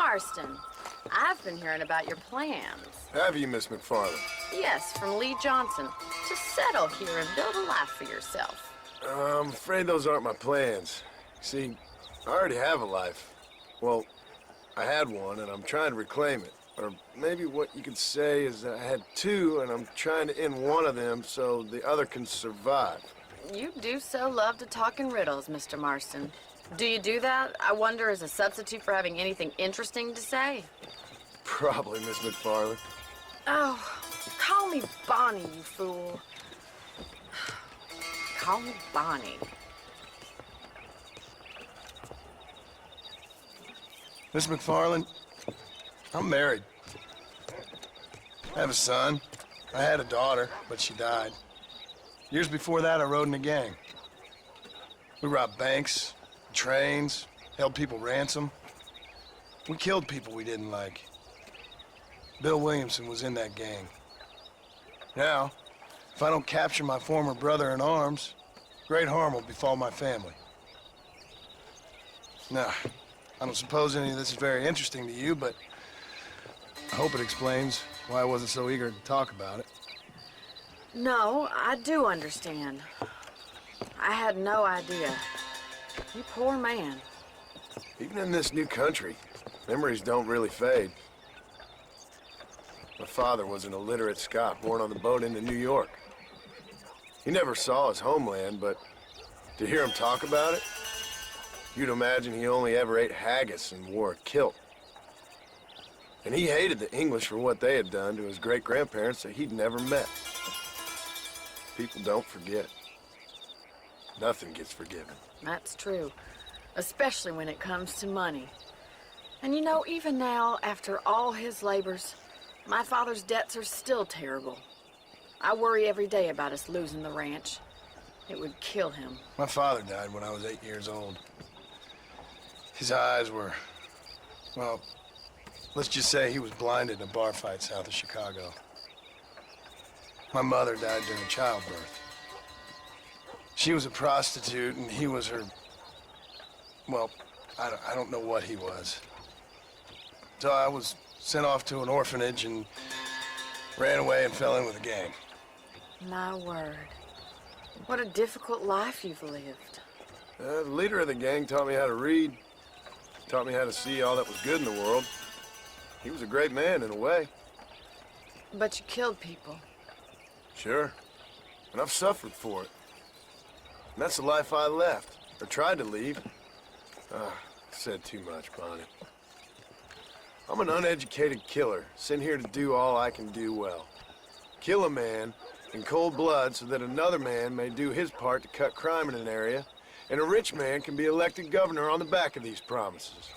Marston, I've been hearing about your plans. Have you, Miss McFarland? Yes, from Lee Johnson, to settle here and build a life for yourself. I'm afraid those aren't my plans. See, I already have a life. Well, I had one, and I'm trying to reclaim it. Or maybe what you could say is that I had two, and I'm trying to end one of them so the other can survive. You do so love to talk in riddles, Mr. Marston. Do you do that, I wonder, as a substitute for having anything interesting to say? Probably, Miss McFarland. Oh, call me Bonnie, you fool. Call me Bonnie. Miss McFarland, I'm married. I have a son. I had a daughter, but she died. Years before that, I rode in a gang. We robbed banks, trains, held people ransom. We killed people we didn't like. Bill Williamson was in that gang. Now, if I don't capture my former brother in arms, great harm will befall my family. Now, I don't suppose any of this is very interesting to you, but I hope it explains why I wasn't so eager to talk about it. No, I do understand. I had no idea. You poor man. Even in this new country, memories don't really fade. My father was an illiterate Scot born on the boat into New York. He never saw his homeland, but to hear him talk about it, you'd imagine he only ever ate haggis and wore a kilt. And he hated the English for what they had done to his great-grandparents that he'd never met. People don't forget. Nothing gets forgiven. That's true, especially when it comes to money. And you know, even now, after all his labors, my father's debts are still terrible. I worry every day about us losing the ranch. It would kill him. My father died when I was 8 years old. His eyes were, well, let's just say he was blinded in a bar fight south of Chicago. My mother died during childbirth. She was a prostitute, and he was her, well, I don't know what he was. So I was sent off to an orphanage and ran away and fell in with a gang. My word. What a difficult life you've lived. The leader of the gang taught me how to read, taught me how to see all that was good in the world. He was a great man in a way. But you killed people. Sure, and I've suffered for it. And that's the life I left, or tried to leave. Said too much, Bonnie. I'm an uneducated killer, sent here to do all I can do well. Kill a man in cold blood so that another man may do his part to cut crime in an area, and a rich man can be elected governor on the back of these promises.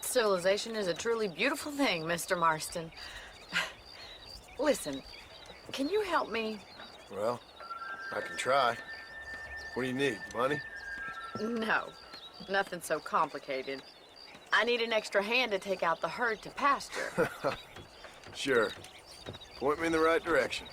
Civilization is a truly beautiful thing, Mr. Marston. Listen, can you help me? Well, I can try. What do you need, money? No, nothing so complicated. I need an extra hand to take out the herd to pasture. Sure. Point me in the right direction.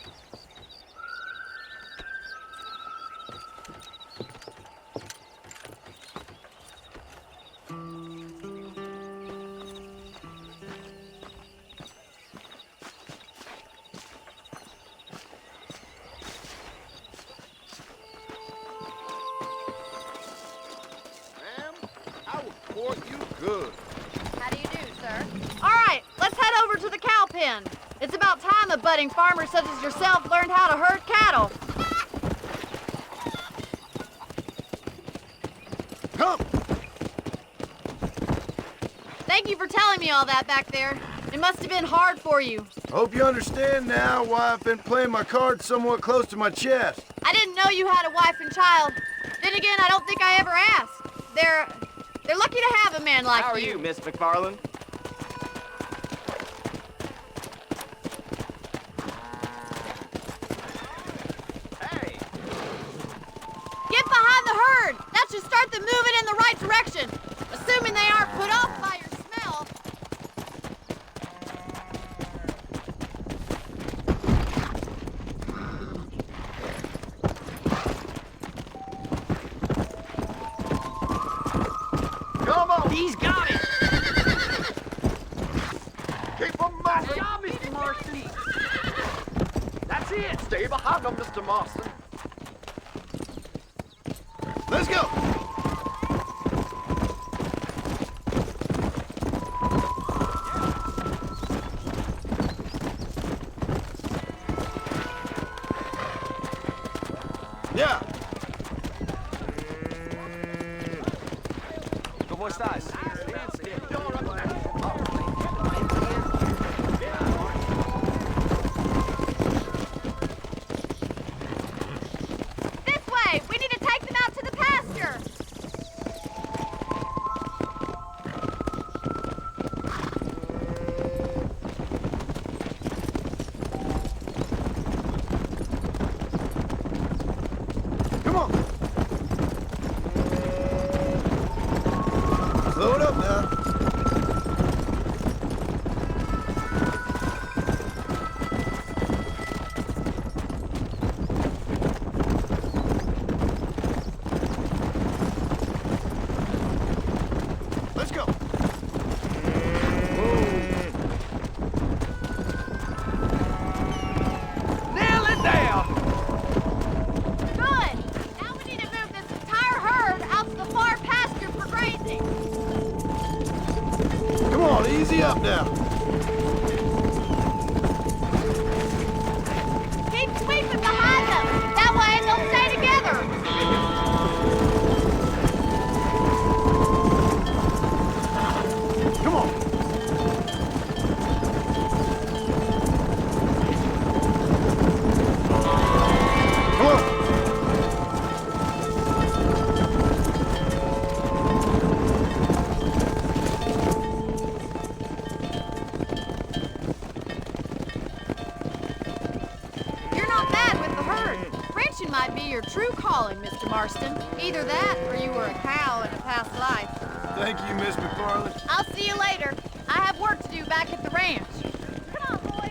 It's about time a budding farmer such as yourself learned how to herd cattle. Come! Thank you for telling me all that back there. It must have been hard for you. I hope you understand now why I've been playing my cards somewhat close to my chest. I didn't know you had a wife and child. Then again, I don't think I ever asked. They're lucky to have a man like you. How are you, Miss McFarland? Get behind the herd! That should start them moving in the right direction. Assuming they aren't put off by your smell. Come on! He's got it! job, Mr. Marston. That's it. Stay behind them, Mr. Marston. Let's go! Yeah. ¿Cómo estás? This way! We need to take them out to the pasture! Come on. Slow it up now. Let's go. Nail it down. Good! Now we need to move this entire herd out to the far pasture for grazing. Come on, easy up now. Keep sweeping behind them. That way they'll stay together. Come on. Come on. You're not bad with the herd. Ranching might be your true calling, Mr. Marston. Either that or you were a cow in a past life. Thank you, Miss McFarland. I'll see you later. I have work to do back at the ranch. Come on, boys.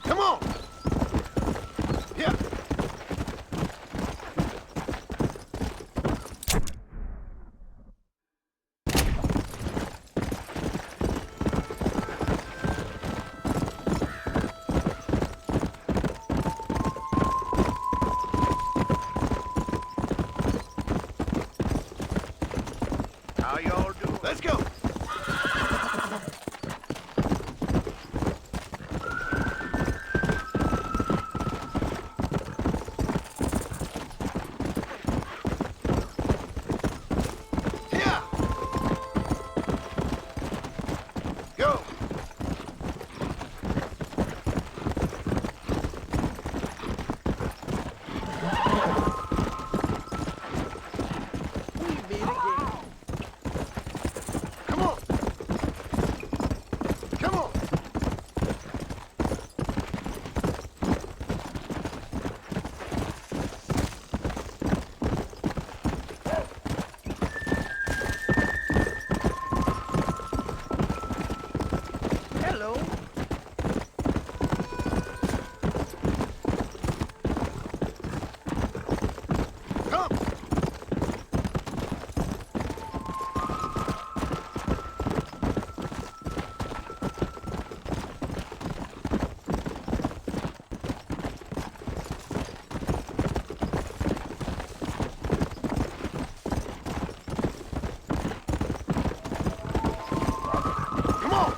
Come on. Yeah. How y'all doing? Let's go. Yeah. Go. We meet again. Come on. Come on. Hello. Come. Come on.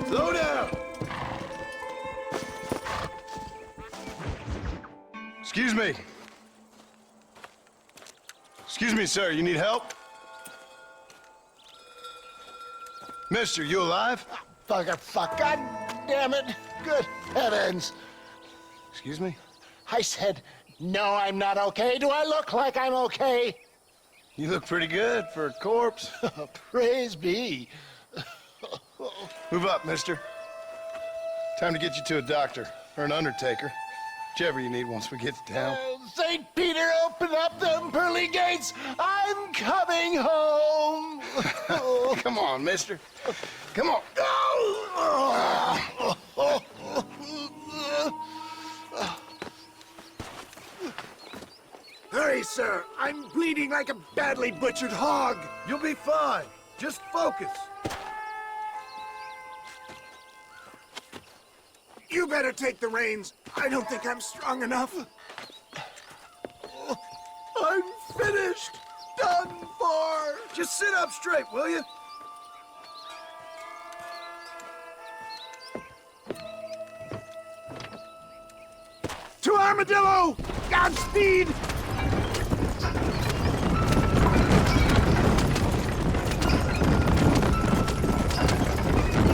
Slow down. Excuse me. Excuse me, sir. You need help? Mister, you alive? Fuck. God damn it. Good heavens. Excuse me? I said, no, I'm not okay. Do I look like I'm okay? You look pretty good for a corpse. Praise be. Move up, mister. Time to get you to a doctor or an undertaker. Whichever you need once we get to town. St. Peter, open up them pearly gates. I'm coming home. Come on, mister. Come on. Hurry, sir. I'm bleeding like a badly butchered hog. You'll be fine. Just focus. You better take the reins. I don't think I'm strong enough. I'm finished. Done for. Just sit up straight, will you? To Armadillo! Godspeed!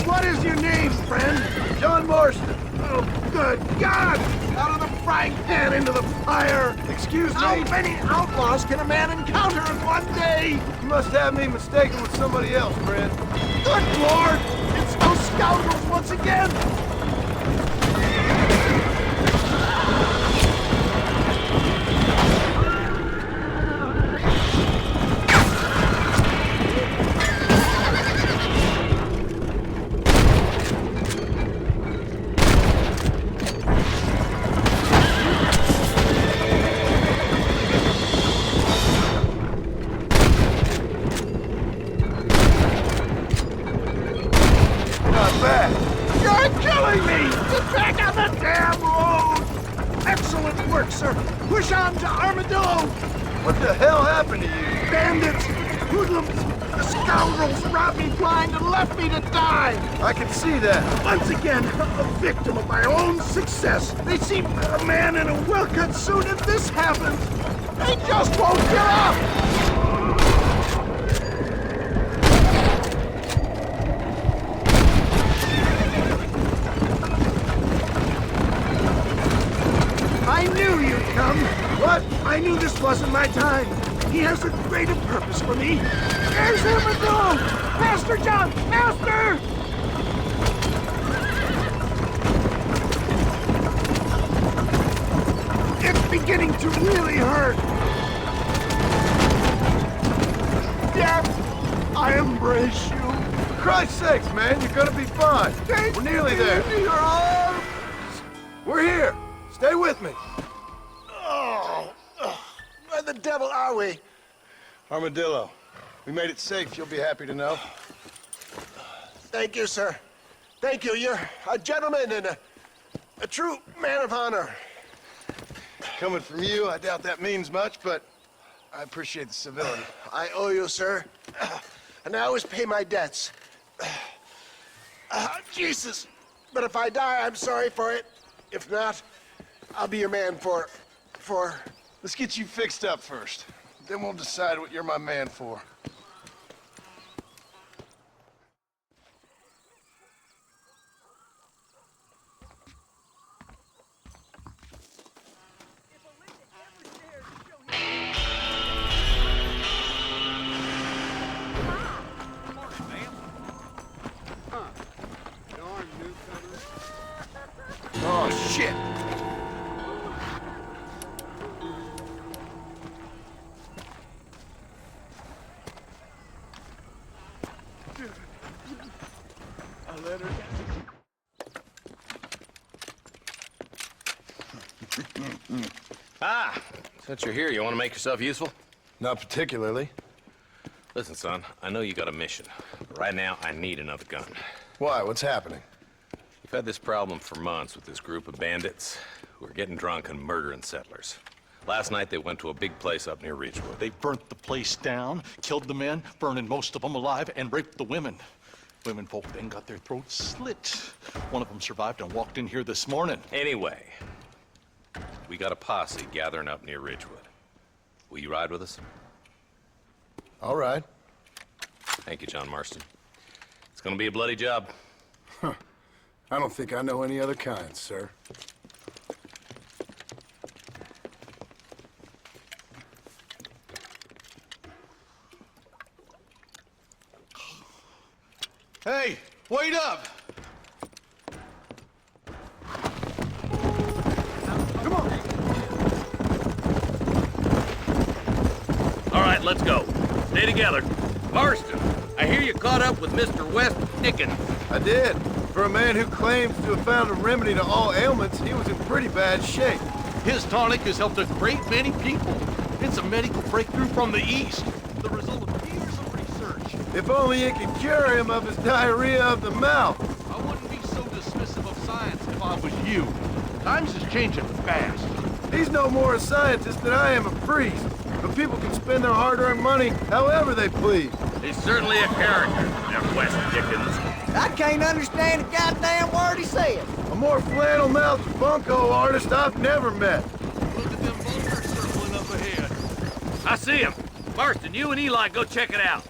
What is your name, friend? John Marshal. Oh, good God! Out of the frying pan into the fire! Excuse me? How many outlaws can a man encounter in one day? You must have me mistaken with somebody else, friend. Good Lord! It's those scoundrels once again! You're killing me! Get back on the damn road! Excellent work, sir. Push on to Armadillo! What the hell happened to you? Bandits! Hoodlums! The scoundrels robbed me blind and left me to die! I can see that. Once again, a victim of my own success. They see a man in a well-cut suit and this happens. They just won't give up! I knew you'd come. What? I knew this wasn't my time. He has a greater purpose for me. There's Armadillo! Master John! Master! It's beginning to really hurt. Death, I embrace you. For Christ's sakes, man, you're gonna be fine. We're nearly there. Into your arms. We're here. Stay with me. Oh, where the devil are we? Armadillo, we made it safe, you'll be happy to know. Thank you, sir. Thank you. You're a gentleman and a true man of honor. Coming from you, I doubt that means much, but I appreciate the civility. I owe you, sir. And I always pay my debts. Jesus. But if I die, I'm sorry for it. If not, I'll be your man for... Let's get you fixed up first. Then we'll decide what you're my man for. Oh, shit! Since you're here, you want to make yourself useful? Not particularly. Listen, son, I know you got a mission, but right now I need another gun. Why? What's happening? We've had this problem for months with this group of bandits who are getting drunk and murdering settlers. Last night they went to a big place up near Ridgewood. They burnt the place down, killed the men, burning most of them alive, and raped the women. Women folk then got their throats slit. One of them survived and walked in here this morning. Anyway, we got a posse gathering up near Ridgewood. Will you ride with us? All right. Thank you, John Marston. It's gonna be a bloody job. I don't think I know any other kind, sir. Hey, wait up! Come on. All right, let's go. Stay together. Marston, I hear you caught up with Mr. West Dickens. I did. For a man who claims to have found a remedy to all ailments, he was in pretty bad shape. His tonic has helped a great many people. It's a medical breakthrough from the East. The result of years of research. If only it could cure him of his diarrhea of the mouth. I wouldn't be so dismissive of science if I was you. Times is changing fast. He's no more a scientist than I am a priest. But people can spend their hard-earned money however they please. He's certainly a character, that West Dickens. I can't understand a goddamn word he said. A more flannel-mouthed bunco artist I've never met. Look at them vultures circling up ahead. I see him. Marston, you and Eli go check it out.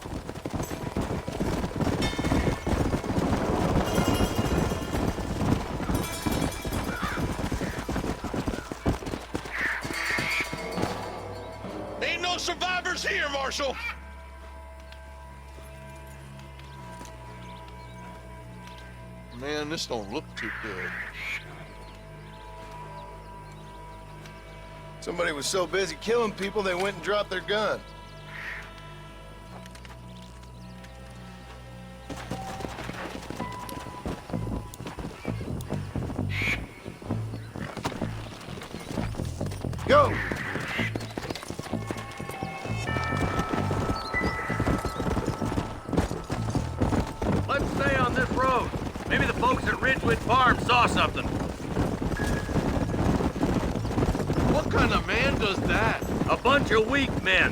Ain't no survivors here, Marshal! Man, this don't look too good. Somebody was so busy killing people, they went and dropped their gun. Go! Let's stay on this road. Maybe the folks at Ridgewood Farm saw something. What kind of man does that? A bunch of weak men.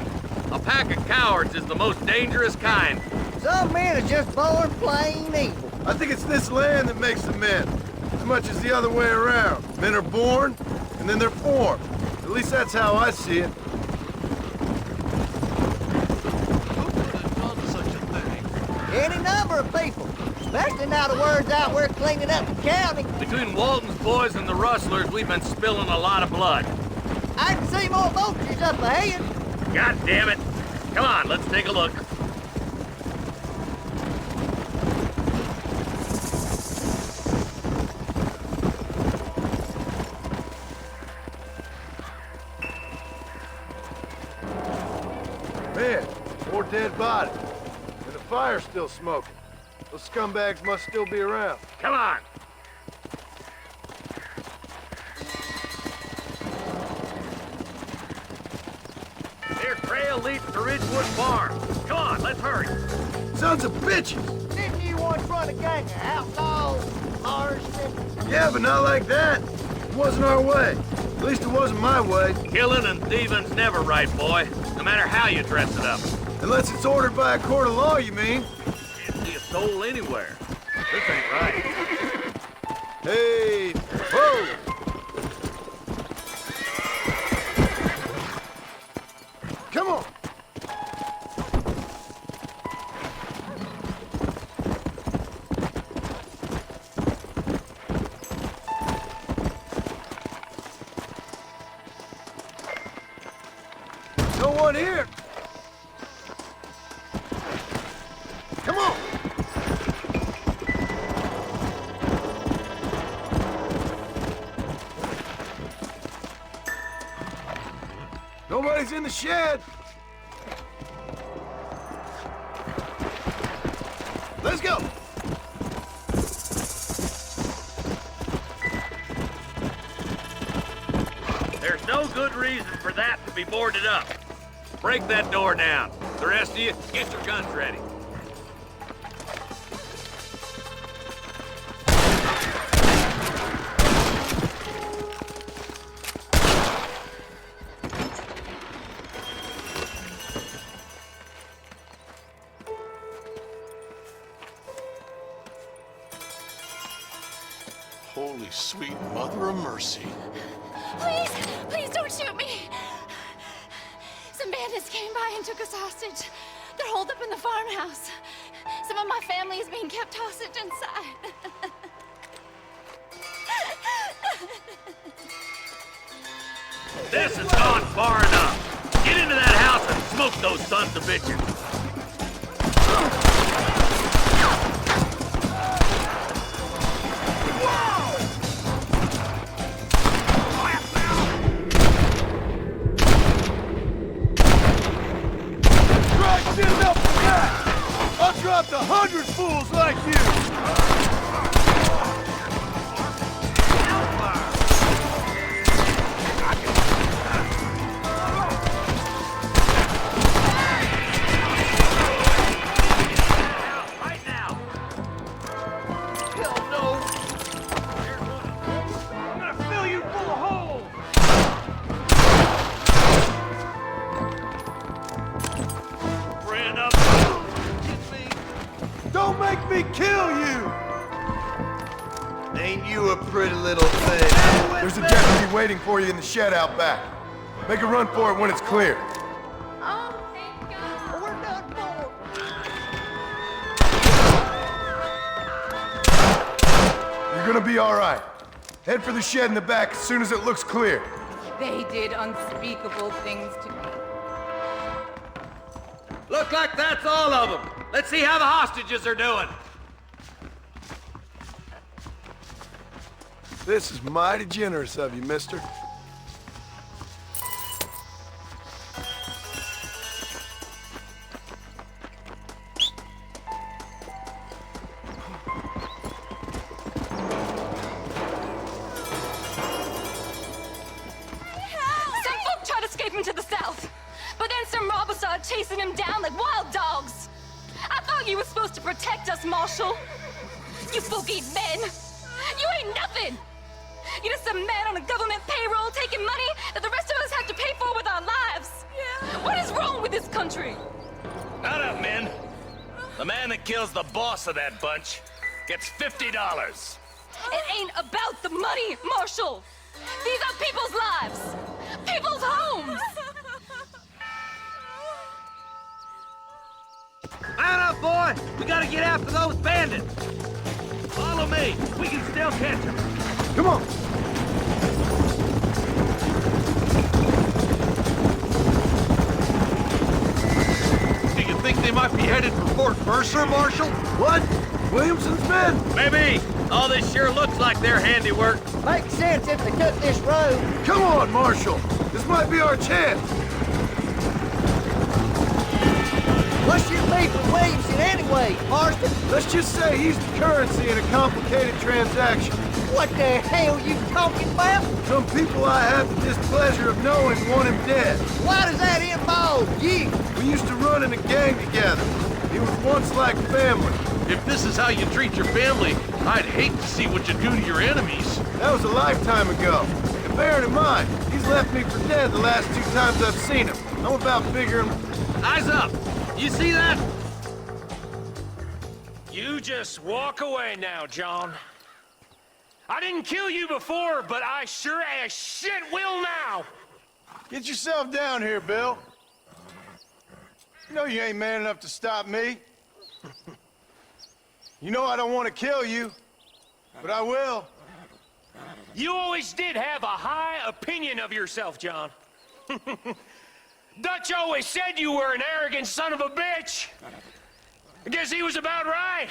A pack of cowards is the most dangerous kind. Some men are just born plain evil. I think it's this land that makes them men, as much as the other way around. Men are born, and then they're formed. At least that's how I see it. Who could have done such a thing? Any number of people. Especially now the word's out we're cleaning up the county. Between Walton's boys and the rustlers, we've been spilling a lot of blood. I can see more vultures up ahead. God damn it. Come on, let's take a look. Man, more dead bodies. And the fire's still smoking. Those scumbags must still be around. Come on. Their trail leads to Ridgewood Farm. Come on, let's hurry. Sons of bitches! Didn't you once run a gang of outlaws, Marston? Yeah, but not like that. It wasn't our way. At least it wasn't my way. Killing and thieving's never right, boy. No matter how you dress it up. Unless it's ordered by a court of law, you mean? Can't see a soul anywhere. This ain't right. Hey, whoa! Come on! No one here! Come on! Nobody's in the shed! Let's go! There's no good reason for that to be boarded up. Break that door down. The rest of you, get your guns ready. Holy sweet mother of mercy. Please, please don't shoot me. Some bandits came by and took us hostage. They're holed up in the farmhouse. Some of my family is being kept hostage inside. This has gone far enough. Get into that house and smoke those sons of bitches. stopped 100 fools like you! Right now! Hell no! I'm gonna fill you full of holes! Friend up! Don't make me kill you! Ain't you a pretty little thing? There's a deputy waiting for you in the shed out back. Make a run for it when it's clear. Oh, thank God. We're done for. You're gonna be all right. Head for the shed in the back as soon as it looks clear. They did unspeakable things to me. Look like that's all of them. Let's see how the hostages are doing. This is mighty generous of you, mister. Some folk tried to escape him to the south, but then some robbers started chasing him down like wild dogs. I thought you were supposed to protect us, Marshal. You folk ain't men. You ain't nothing. You're just a man on a government payroll taking money that the rest of us have to pay for with our lives. Yeah. What is wrong with this country? Not up, men. The man that kills the boss of that bunch gets $50. It ain't about the money, Marshal. These are people's lives, people's homes. Man up, boy! We gotta get after those bandits! Follow me. We can still catch them. Come on! Do you think they might be headed for Fort Mercer, Marshal? What? Williamson's men? Maybe. All this sure looks like their handiwork. Makes sense if they took this road. Come on, Marshal! This might be our chance! What's your beef with Williamson anyway, Marston? Let's just say he's the currency in a complicated transaction. What the hell you talking about? Some people I have the displeasure of knowing want him dead. Why does that involve you? We used to run in a gang together. He was once like family. If this is how you treat your family, I'd hate to see what you do to your enemies. That was a lifetime ago. And bearing in mind, he's left me for dead the last 2 times I've seen him. I'm about figuring... Eyes up. You see that? You just walk away now, John. I didn't kill you before, but I sure as shit will now! Get yourself down here, Bill. You know you ain't man enough to stop me. You know I don't want to kill you, but I will. You always did have a high opinion of yourself, John. Dutch always said you were an arrogant son of a bitch. I guess he was about right.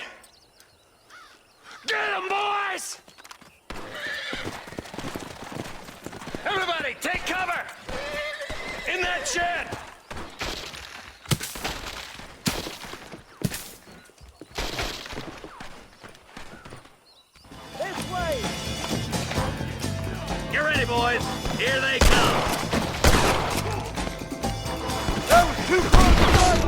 Get him, boys! Everybody, take cover! In that shed! This way. Get ready, boys. Here they come. That was too close to us!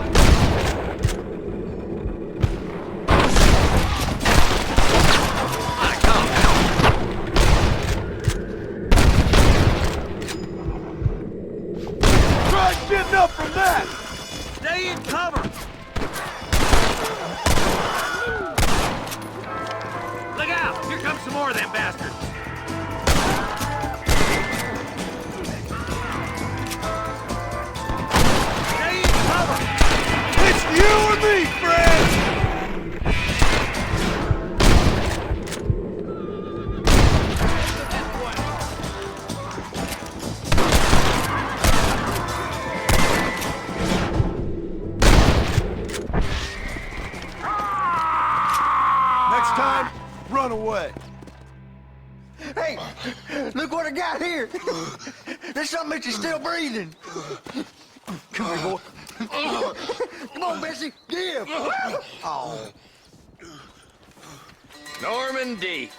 Try getting up from that! Stay in cover. Look out! Here comes some more of them bastards. Stay in cover. It's you and me, friend! Next time, run away. I got here? There's something that you're still breathing. Come here, boy. Come on, Bessie, give. Oh. Norman Deek.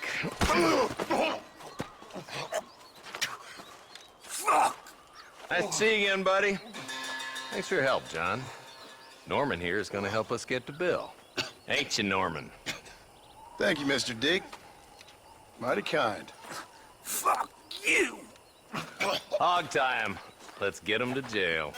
Fuck! Nice to see you again, buddy. Thanks for your help, John. Norman here is gonna help us get to Bill. Ain't you, Norman? Thank you, Mr. Deek. Mighty kind. Fuck you! Hog time. Let's get him to jail.